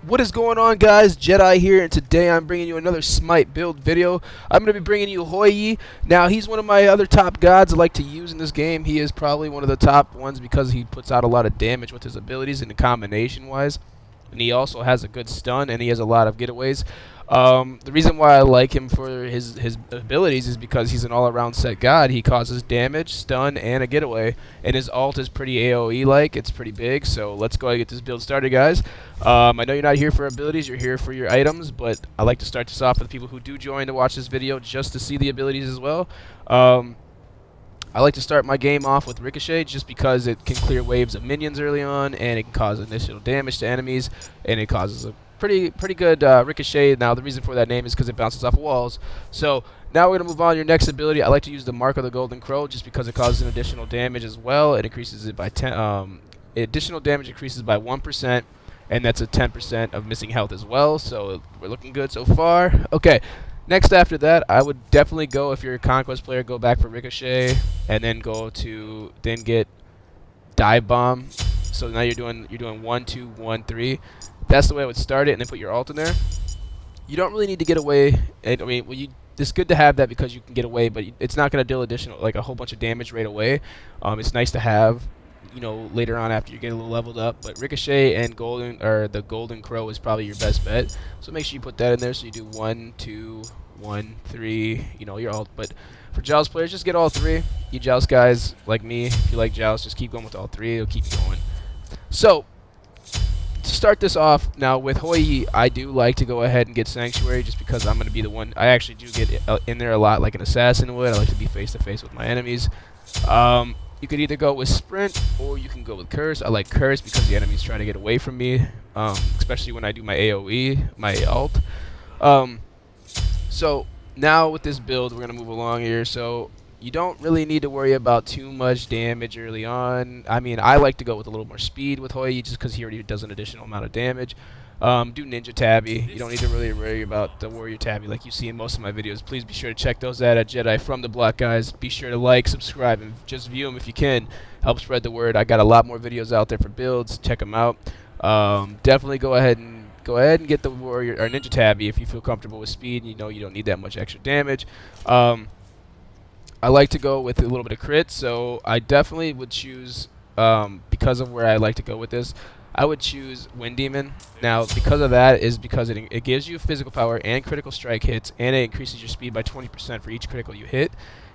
What is going on, guys? Jedi here, and today I'm bringing you another Smite build video. I'm going to be bringing you Hoi. Now, he's one of my other top gods I like to use in this game. He is probably one of the top ones because he puts out a lot of damage with his abilities and the combination-wise. And he also has a good stun, and he has a lot of getaways. The reason why I like him for his abilities is because he's an all-around set god. He causes damage, stun, and a getaway, and his ult is pretty AoE-like. It's pretty big, so let's go ahead and get this build started, guys. I know you're not here for abilities, you're here for your items, but I like to start this off with people who do join to watch this video just to see the abilities as well. I like to start my game off with Ricochet just because it can clear waves of minions early on, and it can cause initial damage to enemies, and it causes a pretty good Ricochet. Now, the reason for that name is because it bounces off walls. So now we're going to move on to your next ability. I like to use the Mark of the Golden Crow just because it causes an additional damage as well. It increases it by 10. Additional damage increases by 1%, and that's a 10% of missing health as well. So we're looking good so far. Okay. Next after that, I would definitely go, if you're a Conquest player, go back for Ricochet, and then get Dive Bomb. So now you're doing 1, 2, 1, 3. That's the way I would start it, and then put your ult in there. You don't really need to get away. I mean, it's good to have that because you can get away, but it's not going to deal additional, like a whole bunch of damage right away. It's nice to have, later on after you get a little leveled up. But Ricochet and the Golden Crow is probably your best bet. So make sure you put that in there. So you do 1, 2, 1, 3. Your ult. But for Joust players, just get all 3. You Joust guys like me, if you like Joust, just keep going with all 3. It'll keep you going. So to start this off now with Hoi, I do like to go ahead and get Sanctuary just because I'm going to be the one. I actually do get in there a lot like an assassin would. I like to be face to face with my enemies. You could either go with Sprint or you can go with Curse. I like Curse because the enemies try to get away from me, especially when I do my AoE, my ult. So now with this build, we're going to move along here. So you don't really need to worry about too much damage early on. I mean, I like to go with a little more speed with Hoi just because he already does an additional amount of damage. Do Ninja Tabby. You don't need to really worry about the Warrior Tabby like you see in most of my videos. Please be sure to check those out at Jedi from the Block, guys. Be sure to like, subscribe, and just view them if you can. Help spread the word. I got a lot more videos out there for builds. Check them out. Definitely go ahead and get the Warrior or Ninja Tabby if you feel comfortable with speed. You know you don't need that much extra damage. I like to go with a little bit of crit, so I definitely would choose, because of where I like to go with this, I would choose Wind Demon. Now, because of that is because it gives you physical power and critical strike hits, and it increases your speed by 20% for each critical you hit.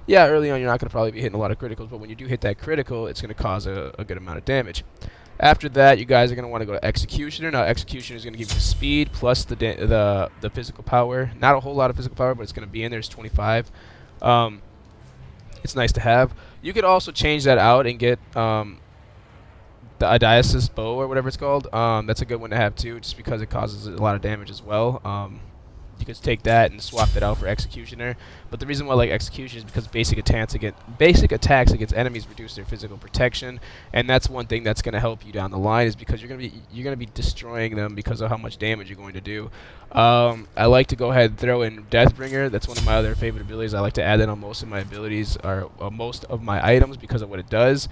Yeah, early on you're not going to probably be hitting a lot of criticals, but when you do hit that critical, it's going to cause a good amount of damage. After that, you guys are going to want to go to Executioner. Now, Executioner is going to give you speed plus the physical power. Not a whole lot of physical power, but it's going to be in there. It's 25. It's nice to have. You could also change that out and get the Adiasis bow or whatever it's called. That's a good one to have too, just because it causes a lot of damage as well. You could take that and swap that out for Executioner. But the reason why I like Executioner is because basic attacks against enemies reduce their physical protection, and that's one thing that's going to help you down the line is because you're going to be destroying them because of how much damage you're going to do. I like to go ahead and throw in Deathbringer. That's one of my other favorite abilities. I like to add that on most of my abilities or most of my items because of what it does.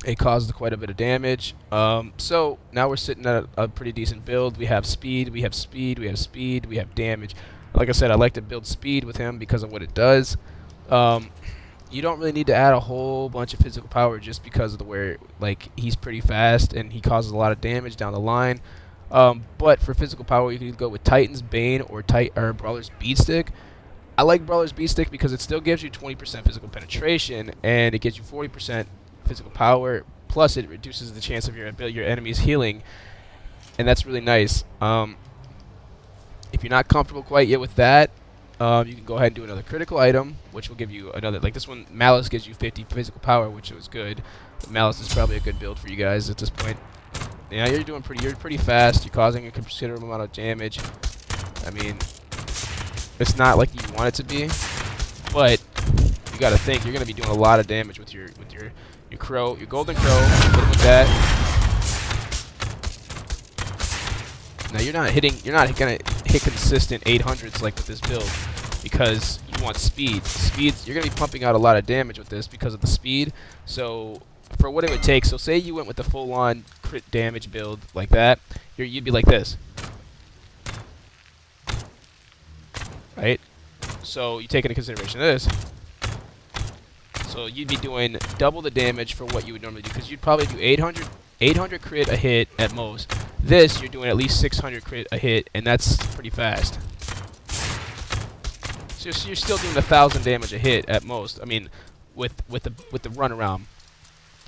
It causes quite a bit of damage. So now we're sitting at a pretty decent build. We have speed, we have speed, we have speed, we have damage. Like I said, I like to build speed with him because of what it does. You don't really need to add a whole bunch of physical power just because of he's pretty fast and he causes a lot of damage down the line. But for physical power, you can go with Titan's Bane or Brawler's Beatstick. I like Brawler's Beatstick because it still gives you 20% physical penetration and it gives you 40% physical power, plus it reduces the chance of your enemies healing, and that's really nice. If you're not comfortable quite yet with that, you can go ahead and do another critical item, which will give you another, like this one, Malice gives you 50 physical power, which was good. But Malice is probably a good build for you guys at this point. Yeah, you're pretty fast. You're causing a considerable amount of damage. I mean, it's not like you want it to be, but you got to think you're going to be doing a lot of damage with your crow, your golden crow. Hit him with that. Now you're not gonna hit consistent 800s like with this build because you want speed. You're gonna be pumping out a lot of damage with this because of the speed. So for what it would take. So say you went with the full-on crit damage build like that, you'd be like this, right? So you take into consideration this. So you'd be doing double the damage for what you would normally do, because you'd probably do 800 crit a hit at most. This, you're doing at least 600 crit a hit, and that's pretty fast. So you're still doing 1,000 damage a hit at most. I mean, with the run around.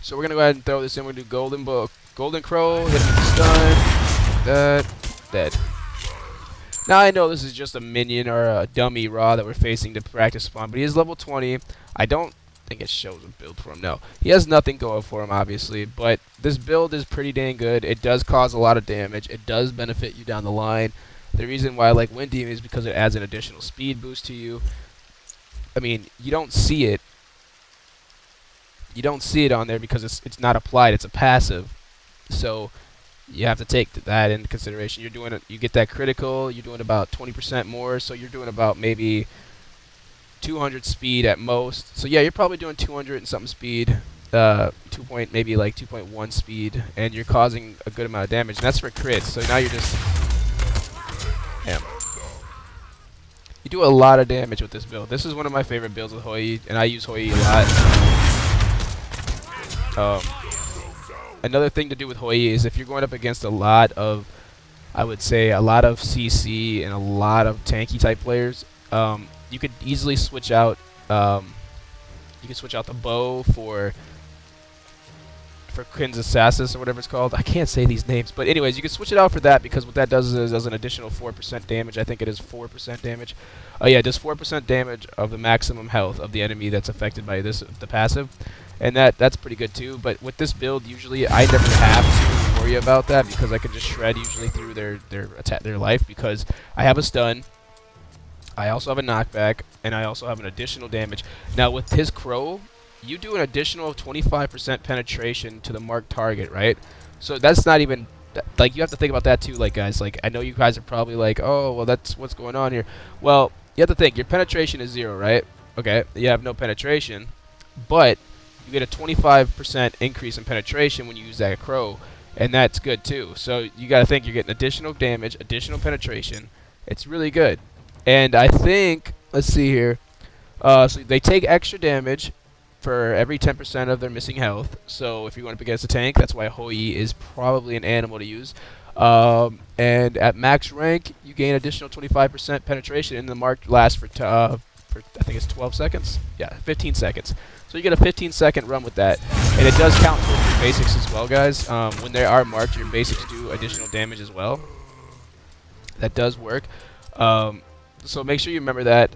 So we're gonna go ahead and throw this in. We're gonna do Golden Crow, hit him with the stun, dead. Now I know this is just a minion or a dummy raw that we're facing to practice spawn, but he is level 20. I don't think it shows a build for him. No, he has nothing going for him, obviously, but this build is pretty dang good. It does cause a lot of damage. It does benefit you down the line. The reason why I like Wind Demon is because it adds an additional speed boost to you. I mean, you don't see it. You don't see it on there because it's not applied. It's a passive. So you have to take that into consideration. You're doing it. You get that critical. You're doing about 20% more. So you're doing about maybe 200 speed at most. So yeah, you're probably doing 200 and something speed. Maybe like 2.1 speed, and you're causing a good amount of damage. And that's for crits. So now you're just. Damn. You do a lot of damage with this build. This is one of my favorite builds with Hoi, and I use Hoi a lot. Another thing to do with Hoi is if you're going up against a lot of, I would say, a lot of CC and a lot of tanky type players, you could easily switch out. You can switch out the bow for Quin's Assassin or whatever it's called. I can't say these names, but anyways, you can switch it out for that, because what that does is it does an additional 4% damage. I think it is 4% damage. Oh yeah, it does 4% damage of the maximum health of the enemy that's affected by the passive, and that's pretty good too. But with this build, usually I never have to worry about that, because I can just shred usually through their life, because I have a stun. I also have a knockback, and I also have an additional damage. Now with his Crow, you do an additional 25% penetration to the marked target, right? So that's not even, like, you have to think about that too, like, guys. Like, I know you guys are probably like, oh, well, that's what's going on here. Well, you have to think, your penetration is 0, right? Okay, you have no penetration, but you get a 25% increase in penetration when you use that Crow, and that's good too. So you got to think, you're getting additional damage, additional penetration. It's really good. And I think, let's see here, so they take extra damage for every 10% of their missing health. So if you're going up against a tank, that's why Hoi is probably an animal to use. And at max rank, you gain additional 25% penetration, and the mark lasts for I think it's 12 seconds? Yeah, 15 seconds. So you get a 15-second run with that. And it does count towards your basics as well, guys. When they are marked, your basics do additional damage as well. That does work. So make sure you remember that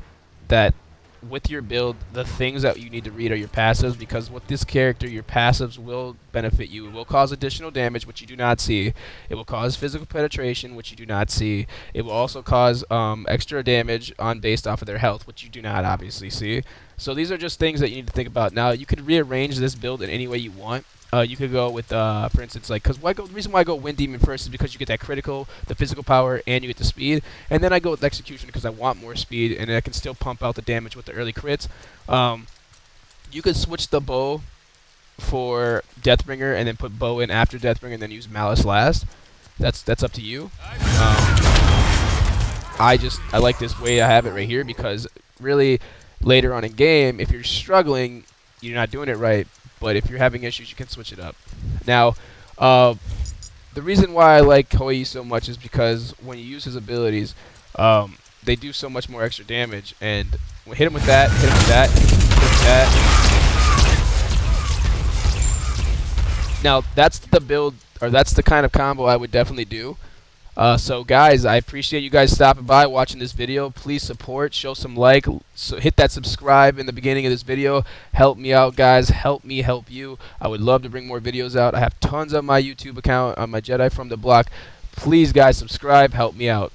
with your build, the things that you need to read are your passives, because with this character, your passives will benefit you. It will cause additional damage, which you do not see. It will cause physical penetration, which you do not see. It will also cause extra damage based off of their health, which you do not obviously see. So these are just things that you need to think about. Now, you could rearrange this build in any way you want. You could go with, for instance, like, the reason why I go Wind Demon first is because you get that critical, the physical power, and you get the speed. And then I go with Execution because I want more speed, and I can still pump out the damage with the early crits. You could switch the bow for Deathbringer, and then put bow in after Deathbringer, and then use Malice last. That's up to you. I like this way I have it right here, because really later on in game, if you're struggling, you're not doing it right. But if you're having issues, you can switch it up. Now, the reason why I like Hoi so much is because when you use his abilities, they do so much more extra damage. And hit him with that, hit him with that, hit him with that. Now, that's the build, or that's the kind of combo I would definitely do. So guys, I appreciate you guys stopping by, watching this video. Please support, show some like, so hit that subscribe in the beginning of this video. Help me out, guys. Help me help you. I would love to bring more videos out. I have tons on my YouTube account, on my Jedi from the Block. Please, guys, subscribe. Help me out.